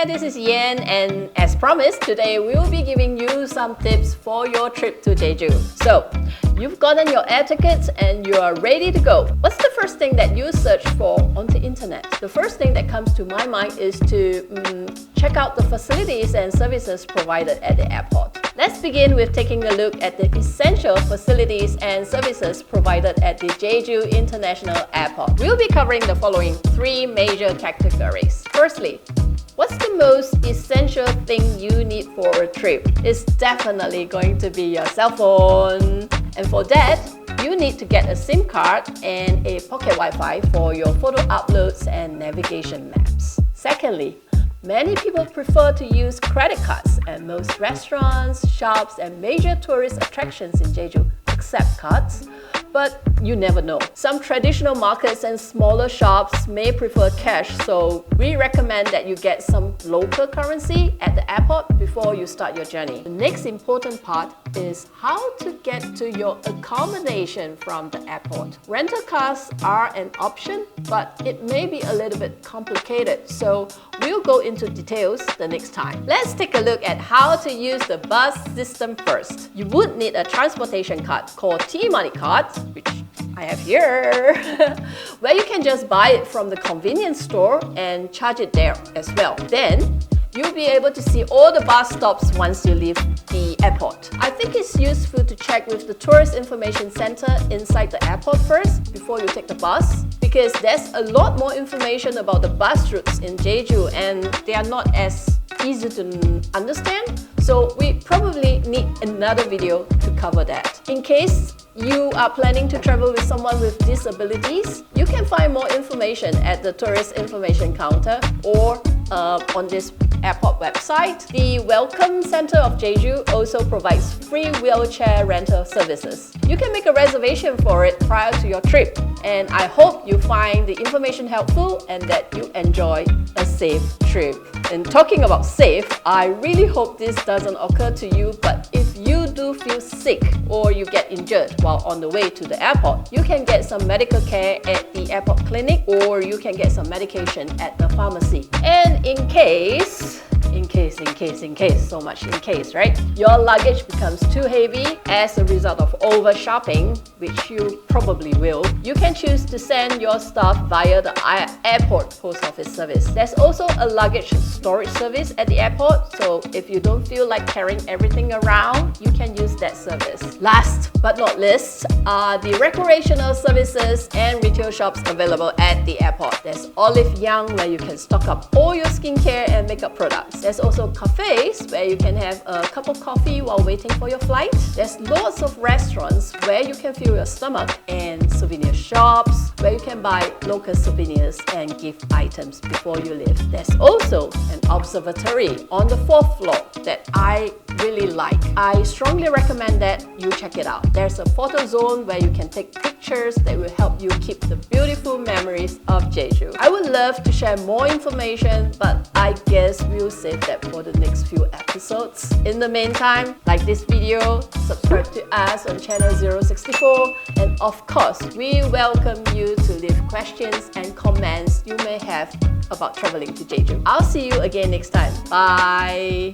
there, this is Yen, and as promised, today we will be giving you some tips for your trip to Jeju. So, you've gotten your air tickets and you are ready to go. What's the first thing that you search for on the internet? The first thing that comes to my mind is to check out the facilities and services provided at the airport. Let's begin with taking a look at the essential facilities and services provided at the Jeju International Airport. We'll be covering the following three major categories. Firstly, what's the most essential thing you need for a trip? It's definitely going to be your cell phone. And for that, you need to get a SIM card and a pocket Wi-Fi for your photo uploads and navigation maps. Secondly, many people prefer to use credit cards, and most restaurants, shops, and major tourist attractions in Jeju accept cards. But you never know. Some traditional markets and smaller shops may prefer cash, so we recommend that you get some local currency at the airport before you start your journey. The next important part is how to get to your accommodation from the airport. Rental cars are an option, but it may be a little bit complicated, so we'll go into details the next time. Let's take a look at how to use the bus system first. You would need a transportation card called T-Money card, which I have here, where you can just buy it from the convenience store and charge it there as well. Then, you'll be able to see all the bus stops once you leave the airport. I think it's useful to check with the Tourist Information Center inside the airport first before you take the bus, because there's a lot more information about the bus routes in Jeju and they are not as easy to understand. So we probably need another video to cover that. In case you are planning to travel with someone with disabilities, you can find more information at the Tourist Information Counter or on this airport website. The Welcome Center of Jeju also provides free wheelchair rental services. You can make a reservation for it prior to your trip, and I hope you find the information helpful and that you enjoy a safe trip. And talking about safe, I really hope this doesn't occur to you, but if you do feel sick or you get injured while on the way to the airport, you can get some medical care at the airport clinic or you can get some medication at the pharmacy. And in case, so much in case, right? Your luggage becomes too heavy as a result of over shopping, which you probably will, you can choose to send your stuff via the airport post office service. There's also a luggage storage service at the airport, so if you don't feel like carrying everything around, you can use that service. Last but not least are the recreational services and retail shops available at the airport. There's Olive Young, where you can stock up all your skincare and makeup products. There's also cafes where you can have a cup of coffee while waiting for your flight. There's lots of restaurants where you can fill your stomach, and souvenir shops where you can buy local souvenirs and gift items before you leave. There's also an observatory on the 4th floor that I really like. I strongly recommend that you check it out. There's a photo zone where you can take pictures that will help you keep the beautiful memories of Jeju. I would love to share more information, but I guess we'll save that for the next few episodes. In the meantime, like this video, subscribe to us on channel 064, and of course, we welcome you to leave questions and comments you may have about traveling to Jeju. I'll see you again next time. Bye!